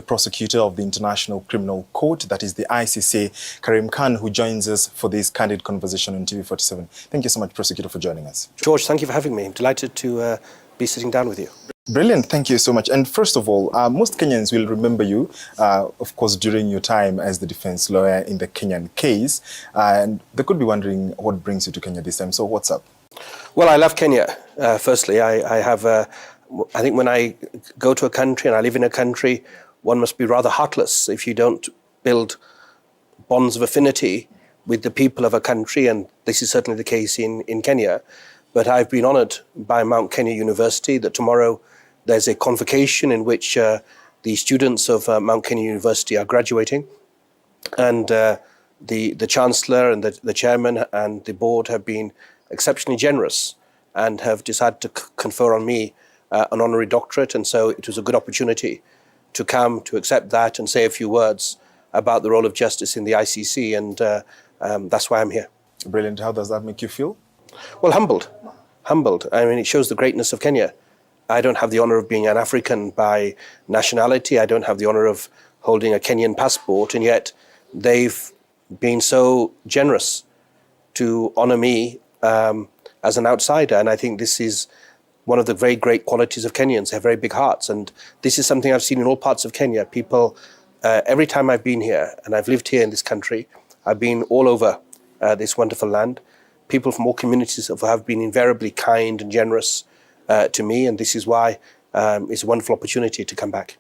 prosecutor of the International Criminal Court, that is the ICC, KHARIM Khan, who joins us for this candid conversation on TV47. Thank you so much, Prosecutor, for joining us. George, thank you for having me. I'm delighted to be sitting down with you. Brilliant. Thank you so much. And first of all, most Kenyans will remember you, of course, during your time as the defense lawyer in the Kenyan case. And they could be wondering what brings you to Kenya this time. So what's up? Well, I love Kenya. Firstly, I think when I go to a country and I live in a country, one must be rather heartless if you don't build bonds of affinity with the people of a country, and this is certainly the case in Kenya. But I've been honoured by Mount Kenya University that tomorrow there's a convocation in which the students of Mount Kenya University are graduating, and the Chancellor and the Chairman and the Board have been exceptionally generous and have decided to confer on me an honorary doctorate, and so it was a good opportunity to come to accept that and say a few words about the role of justice in the ICC, and that's why I'm here. Brilliant. How does that make you feel? Well, humbled. I mean, it shows the greatness of Kenya. I don't have the honour of being an African by nationality. I don't have the honour of holding a Kenyan passport, and yet they've been so generous to honour me as an outsider, and I think this is one of the very great qualities of Kenyans. They have very big hearts, and this is something I've seen in all parts of Kenya. People, every time I've been here, and I've lived here in this country, I've been all over this wonderful land. People from all communities have been invariably kind and generous to me, and this is why it's a wonderful opportunity to come back.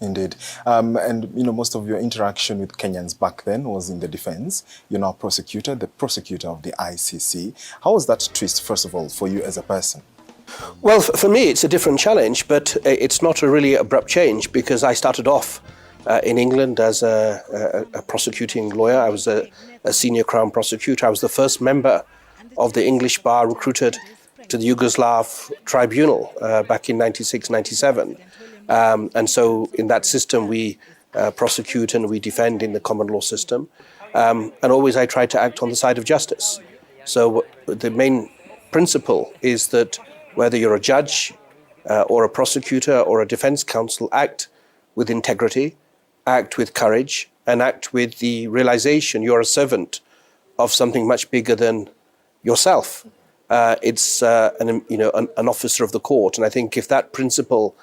Indeed. And, you know, most of your interaction with Kenyans back then was in the defense. You're now prosecutor, the prosecutor of the ICC. How was that twist, first of all, for you as a person? Well, for me, it's a different challenge, but it's not a really abrupt change, because I started off in England as a prosecuting lawyer. I was a senior Crown prosecutor. I was the first member of the English bar recruited to the Yugoslav tribunal back in 96, 97. And so in that system, we prosecute and we defend in the common law system. And always I try to act on the side of justice. So the main principle is that whether you're a judge or a prosecutor or a defense counsel, act with integrity, act with courage, and act with the realization you're a servant of something much bigger than yourself. It's an officer of the court, and I think if that principle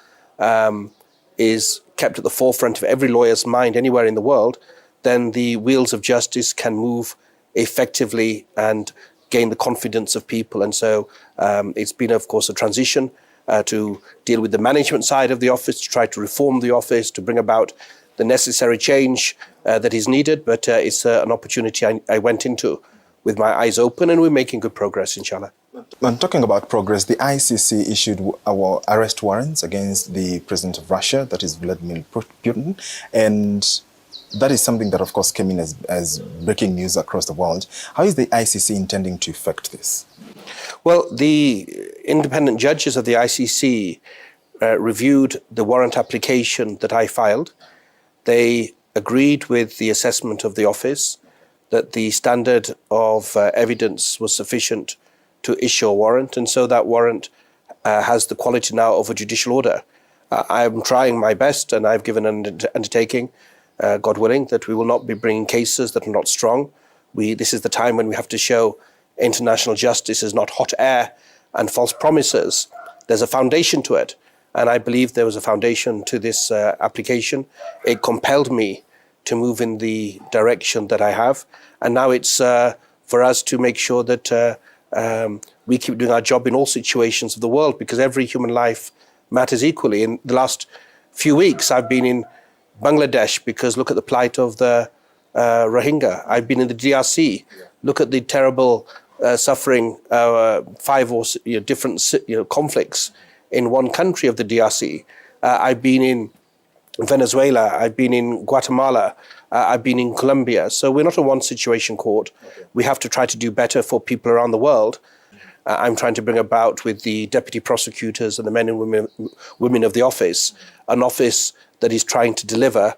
is kept at the forefront of every lawyer's mind anywhere in the world, then the wheels of justice can move effectively and gain the confidence of people. And so it's been, of course, a transition to deal with the management side of the office, to try to reform the office, to bring about the necessary change that is needed. But it's an opportunity I went into with my eyes open, and we're making good progress, inshallah. And talking about progress, the ICC issued our arrest warrants against the president of Russia, that is Vladimir Putin, and that is something that, of course, came in as breaking news across the world. How is the ICC intending to effect this? Well, the independent judges of the ICC reviewed the warrant application that I filed. They agreed with the assessment of the office that the standard of evidence was sufficient to issue a warrant, and so that warrant has the quality now of a judicial order. I am trying my best, and I've given an undertaking, God willing, that we will not be bringing cases that are not strong. This is the time when we have to show international justice is not hot air and false promises. There's a foundation to it, and I believe there was a foundation to this application. It compelled me to move in the direction that I have, and now it's for us to make sure that we keep doing our job in all situations of the world, because every human life matters equally. In the last few weeks, I've been in Bangladesh, because look at the plight of the Rohingya. I've been in the DRC. Look at the terrible suffering, 5 or different conflicts in one country of the DRC. I've been in Venezuela. I've been in Guatemala. I've been in Colombia. So we're not a one-situation court. Okay. We have to try to do better for people around the world. I'm trying to bring about with the deputy prosecutors and the men and women of the office, an office that is trying to deliver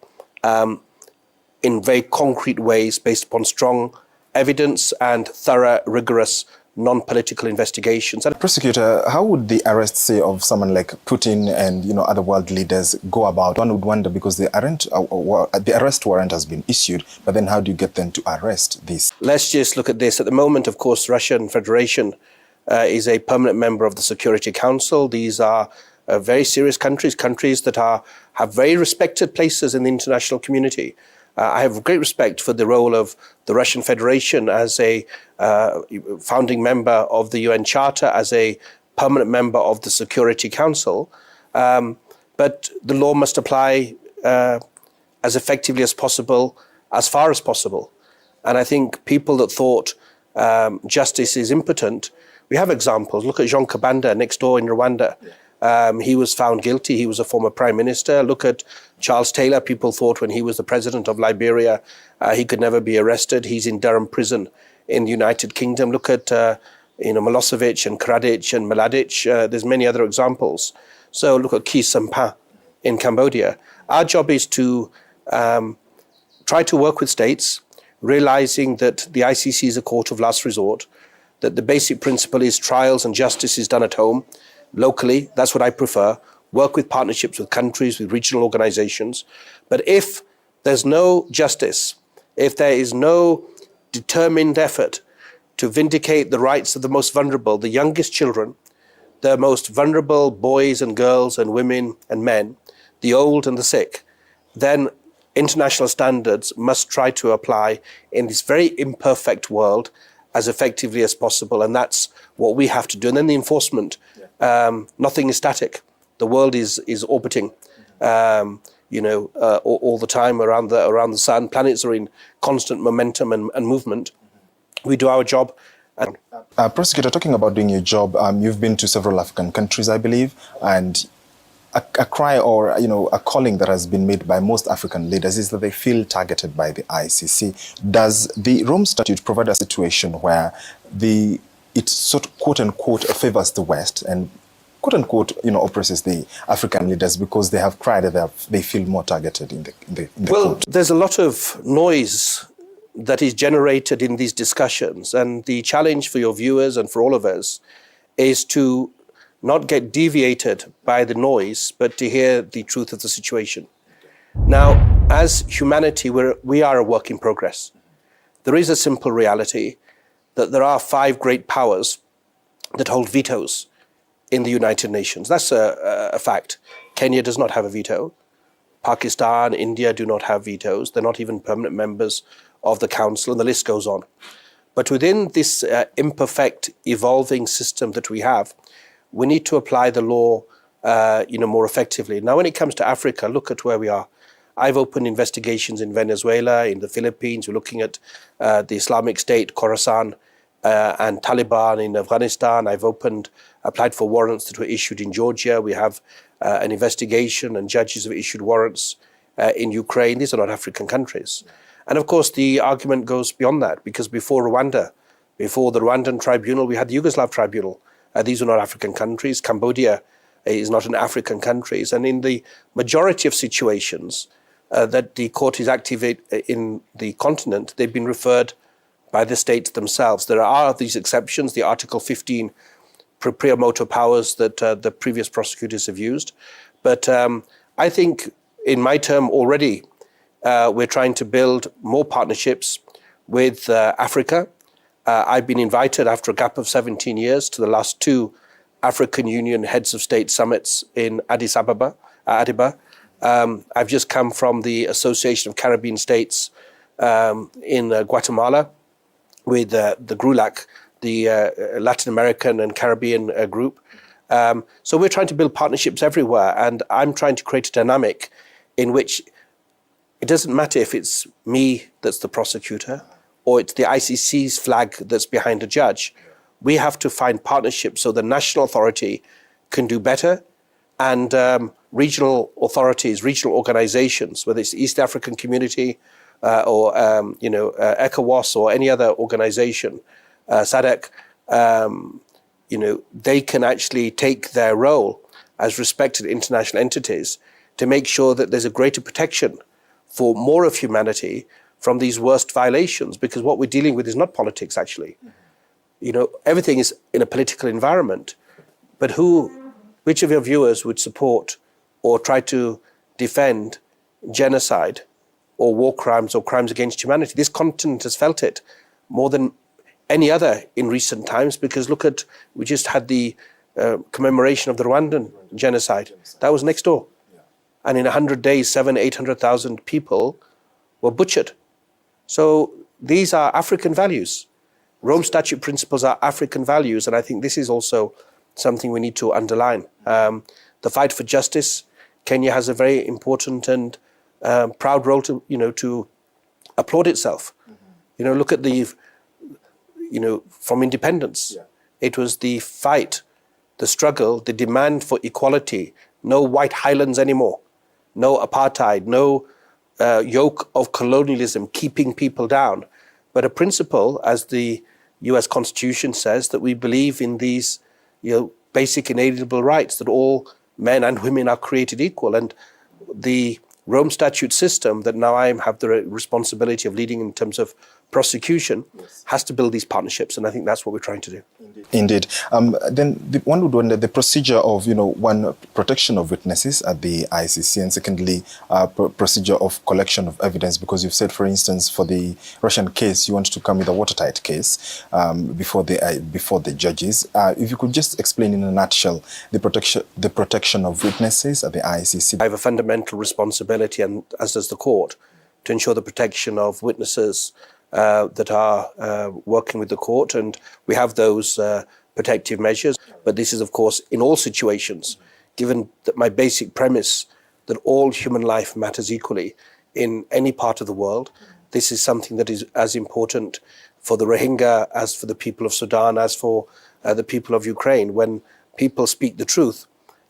in very concrete ways based upon strong evidence and thorough, rigorous non-political investigations. And Prosecutor, how would the arrest, say, of someone like Putin and other world leaders go about? One would wonder, because the arrest warrant has been issued, but then how do you get them to arrest this? Let's just look at this. At the moment, of course, Russian Federation is a permanent member of the Security Council. These are very serious countries that have very respected places in the international community. I have great respect for the role of the Russian Federation as a founding member of the UN Charter, as a permanent member of the Security Council. But the law must apply as effectively as possible, as far as possible. And I think people that thought justice is impotent, we have examples. Look at Jean Kabanda next door in Rwanda. He was found guilty. He was a former prime minister. Look at Charles Taylor. People thought when he was the president of Liberia, he could never be arrested. He's in Durham prison in the United Kingdom. Look at Milosevic and Kradich and Mladic. There's many other examples. So look at Key Sampa in Cambodia. Our job is to try to work with states, realizing that the ICC is a court of last resort, that the basic principle is trials and justice is done at home, locally. That's what I prefer. Work with partnerships with countries, with regional organizations. But if there's no justice, if there is no determined effort to vindicate the rights of the most vulnerable, the youngest children, the most vulnerable boys and girls and women and men, the old and the sick, then international standards must try to apply in this very imperfect world as effectively as possible. And that's what we have to do. And then the enforcement, nothing is static. The world is orbiting, all the time around the sun. Planets are in constant momentum and movement. We do our job. Prosecutor, talking about doing your job, you've been to several African countries, I believe, and a cry or a calling that has been made by most African leaders is that they feel targeted by the ICC. Does the Rome Statute provide a situation where it sort of quote unquote favors the West and quote unquote oppresses the African leaders because they have cried that they feel more targeted in the court? There's a lot of noise that is generated in these discussions, and the challenge for your viewers and for all of us is to not get deviated by the noise, but to hear the truth of the situation. Now, as humanity, we are a work in progress. There is a simple reality that there are 5 great powers that hold vetoes in the United Nations. That's a fact. Kenya does not have a veto. Pakistan, India do not have vetoes. They're not even permanent members of the Council, and the list goes on. But within this imperfect, evolving system that we have, we need to apply the law, more effectively. Now, when it comes to Africa, look at where we are. I've opened investigations in Venezuela, in the Philippines. We're looking at the Islamic State, Khorasan, and Taliban in Afghanistan. I've applied for warrants that were issued in Georgia. We have an investigation, and judges have issued warrants in Ukraine. These are not African countries. And of course, the argument goes beyond that, because before Rwanda, before the Rwandan tribunal, we had the Yugoslav tribunal. These are not African countries. Cambodia is not an African country. And in the majority of situations that the court is active in the continent, they've been referred by the states themselves. There are these exceptions, the Article 15 prior motor powers that the previous prosecutors have used. But I think in my term already, we're trying to build more partnerships with Africa. I've been invited after a gap of 17 years to the last 2 African Union heads of state summits in Addis Ababa. I've just come from the Association of Caribbean States in Guatemala with the GRULAC, the Latin American and Caribbean group. So we're trying to build partnerships everywhere, and I'm trying to create a dynamic in which it doesn't matter if it's me that's the prosecutor or it's the ICC's flag that's behind a judge. We have to find partnerships so the national authority can do better, and regional authorities, regional organizations, whether it's the East African Community or ECOWAS or any other organization, SADC, they can actually take their role as respected international entities to make sure that there's a greater protection for more of humanity from these worst violations, because what we're dealing with is not politics, actually. everything is in a political environment. But which of your viewers would support or try to defend genocide or war crimes or crimes against humanity? This continent has felt it more than any other in recent times, because we just had the commemoration of the Rwandan genocide. That was next door. And in 100 days, 800,000 people were butchered. So these are African values. Rome Statute principles are African values, and I think this is also something we need to underline. The fight for justice, Kenya has a very important and proud role to applaud itself. Look at from independence. Yeah. It was the fight, the struggle, the demand for equality. No white highlands anymore. No apartheid, no yoke of colonialism keeping people down. But a principle, as the US Constitution says, that we believe in these basic inalienable rights, that all men and women are created equal. And the Rome Statute system that now I have the responsibility of leading in terms of prosecution has to build these partnerships, and I think that's what we're trying to do. Indeed. Then one would wonder the procedure of, one, protection of witnesses at the ICC, and secondly, procedure of collection of evidence, because you've said, for instance, for the Russian case, you want to come with a watertight case before the judges. If you could just explain in a nutshell the protection of witnesses at the ICC. I have a fundamental responsibility, and as does the court, to ensure the protection of witnesses that are working with the court, and we have those protective measures. But this is, of course, in all situations, given that my basic premise that all human life matters equally in any part of the world. This is something that is as important for the Rohingya as for the people of Sudan, as for the people of Ukraine. When people speak the truth,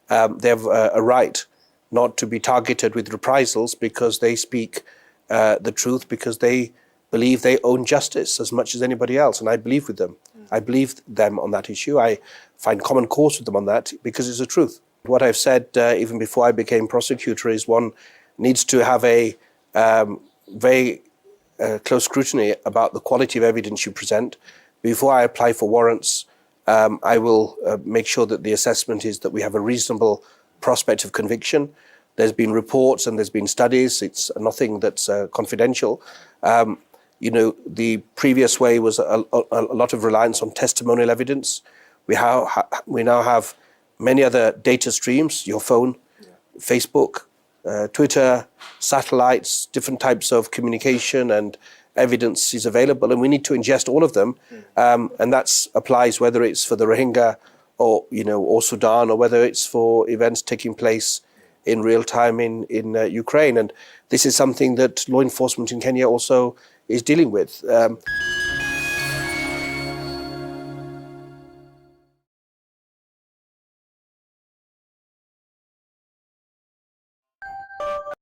they have a right not to be targeted with reprisals because they speak the truth, because they believe they own justice as much as anybody else, and I believe with them. I believe them on that issue. I find common cause with them on that because it's the truth. What I've said even before I became prosecutor is one needs to have a very close scrutiny about the quality of evidence you present. Before I apply for warrants, I will make sure that the assessment is that we have a reasonable prospect of conviction. There's been reports and there's been studies. It's nothing that's confidential. The previous way was a lot of reliance on testimonial evidence. We now have many other data streams, your phone, Facebook, Twitter, satellites, different types of communication and evidence is available, and we need to ingest all of them. And that applies whether it's for the Rohingya or Sudan, or whether it's for events taking place in real time in Ukraine. And this is something that law enforcement in Kenya also is dealing with.